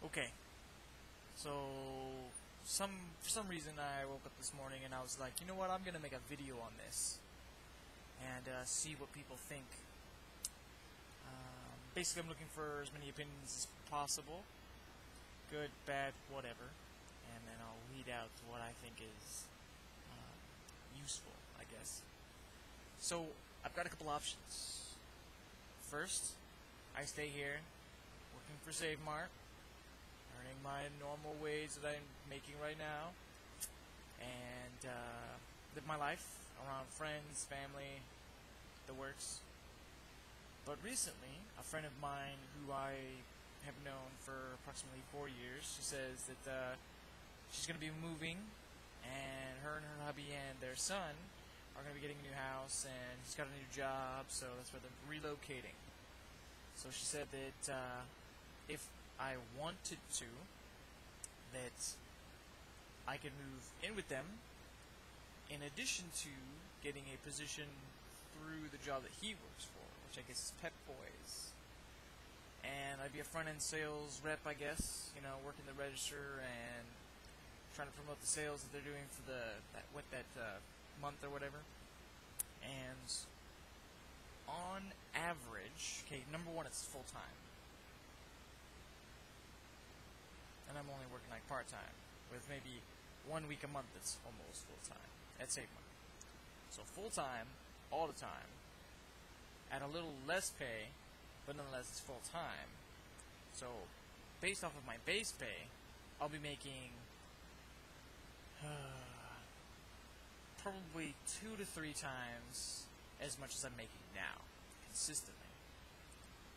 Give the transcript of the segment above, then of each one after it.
Okay, so for some reason I woke up this morning and I was like, you know what, I'm gonna make a video on this and see what people think. Basically, I'm looking for as many opinions as possible, good, bad, whatever, and then I'll weed out what I think is useful, I guess. So I've got a couple options. First, I stay here working for Save Mart, earning my normal wage that I'm making right now, and live my life around friends, family, the works. But recently, a friend of mine who I have known for approximately 4 years, she says that she's going to be moving, and her hubby and their son are going to be getting a new house, and he's got a new job, so that's where they're relocating. So she said that if I wanted to, that I could move in with them, in addition to getting a position through the job that he works for, which I guess is Pep Boys. And I'd be a front-end sales rep, I guess, you know, working the register and trying to promote the sales that they're doing for that month or whatever. And on average, okay, number one, it's full-time. And I'm only working like part-time, with maybe 1 week a month that's almost full-time at Save Mart. So full-time, all the time, at a little less pay, but nonetheless it's full-time. So based off of my base pay, I'll be making probably 2 to 3 times as much as I'm making now, consistently.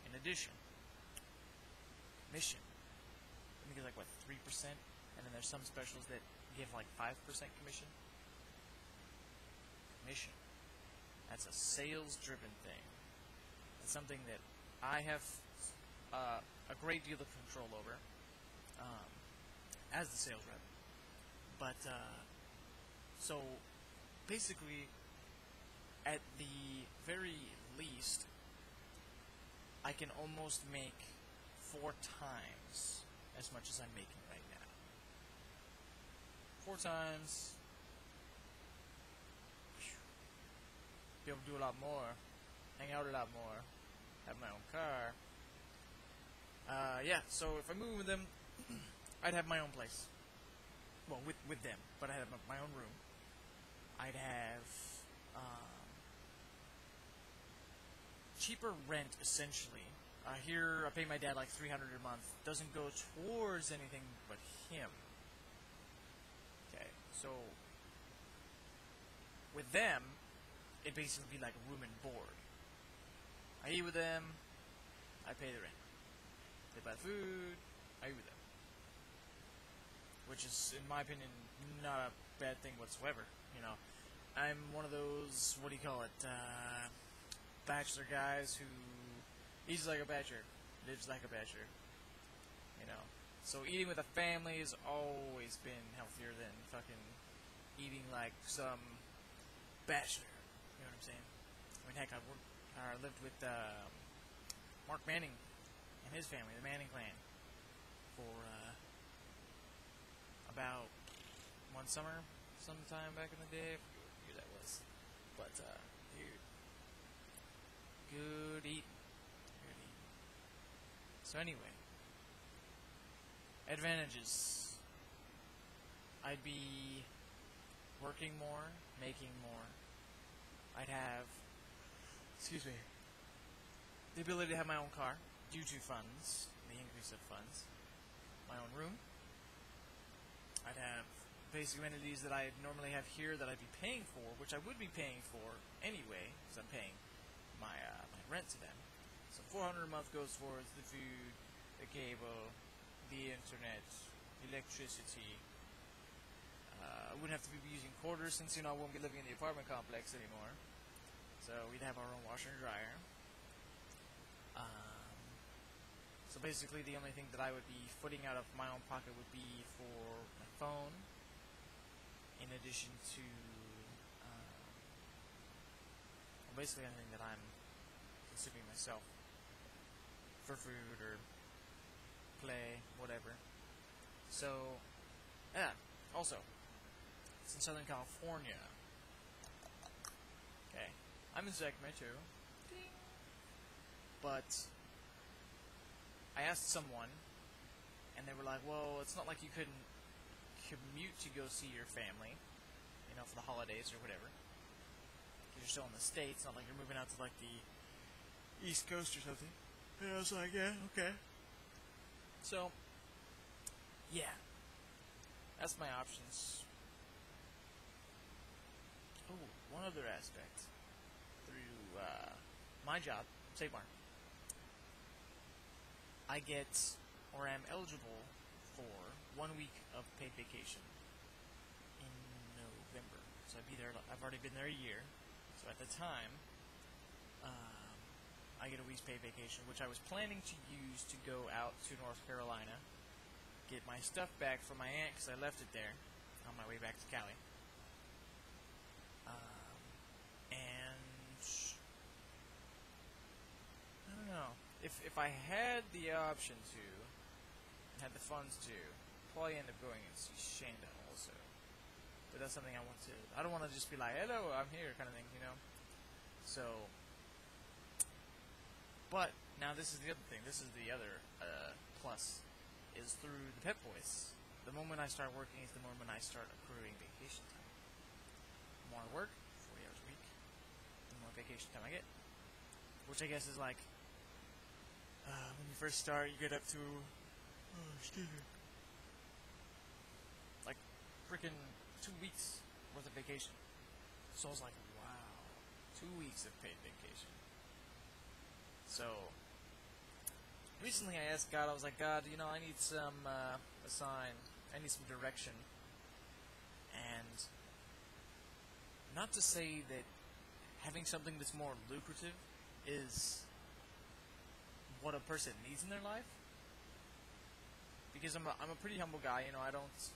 In addition, commission. I think it's like, what, 3%? And then there's some specials that give like 5% commission. Commission. That's a sales-driven thing. It's something that I have a great deal of control over as the sales rep. But, so, basically, at the very least, I can almost make 4 times as much as I'm making right now. 4 times. Be able to do a lot more, hang out a lot more, have my own car. Yeah, so if I move with them, I'd have my own place. Well, with them, but I'd have my own room. I'd have cheaper rent, essentially. Here, I pay my dad like $300 a month. Doesn't go towards anything but him. Okay, so with them, it'd basically be like room and board. I eat with them, I pay the rent. They buy food, I eat with them. Which is, in my opinion, not a bad thing whatsoever. You know, I'm one of those, what do you call it, bachelor guys who eats like a bachelor, lives like a bachelor. You know, so eating with a family has always been healthier than fucking eating like some bachelor. You know what I'm saying? I mean, heck, I lived with Mark Manning and his family, the Manning clan, for about 1 summer, sometime back in the day. I forget what year that was. But, dude, good eating. Good eating. So anyway, advantages. I'd be working more, making more. I'd have, the ability to have my own car due to funds, the increase of funds, my own room. I'd have basic amenities that I normally have here that I'd be paying for, which I would be paying for anyway, because I'm paying my rent to them. So $400 a month goes towards the food, the cable, the internet, electricity. I wouldn't have to be using quarters since, you know, I won't be living in the apartment complex anymore. So we'd have our own washer and dryer. So basically the only thing that I would be footing out of my own pocket would be for my phone, in addition to basically anything that I'm consuming myself for food or play, whatever. So, yeah, also, it's in Southern California. Okay, I'm in Sacramento. Ding. But I asked someone, and they were like, well, it's not like you couldn't commute to go see your family, you know, for the holidays or whatever. You're still in the States, not like you're moving out to, like, the East Coast or something. And I was like, yeah, okay. So, yeah. That's my options. Oh, one other aspect. Through, my job, Save Mart, I get, or am eligible for 1 week of paid vacation in November. So I've already been there a year. So at the time, I get a week's paid vacation, which I was planning to use to go out to North Carolina, get my stuff back from my aunt because I left it there on my way back to Cali. And I don't know, if I had the option to, had the funds to, probably end up going and see Shanda also. But that's something I want to. I don't want to just be like, hello, I'm here, kind of thing, you know. So, but now this is the other thing. This is the other plus, is through the Pep Boys. The moment I start working is the moment I start accruing vacation time. The more I work, 40 hours a week, the more vacation time I get. Which I guess is like, when you first start, you get up to, like, freaking 2 weeks worth of vacation. So I was like, wow, 2 weeks of paid vacation. So, recently I asked God, I was like, God, you know, I need some, a sign, I need some direction. And, not to say that having something that's more lucrative is what a person needs in their life. Because I'm a pretty humble guy, you know, I don't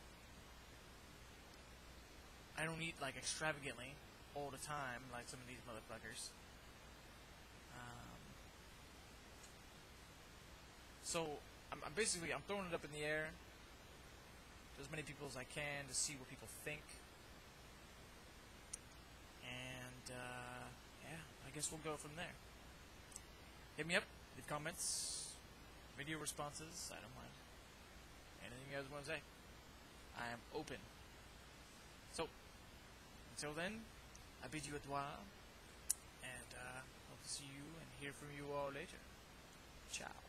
eat, like, extravagantly all the time, like some of these motherfuckers. So, I'm throwing it up in the air to as many people as I can to see what people think. And, yeah, I guess we'll go from there. Hit me up, leave comments, video responses, I don't mind. Anything you guys want to say. I am open. So, until then, I bid you adieu, and hope to see you and hear from you all later. Ciao.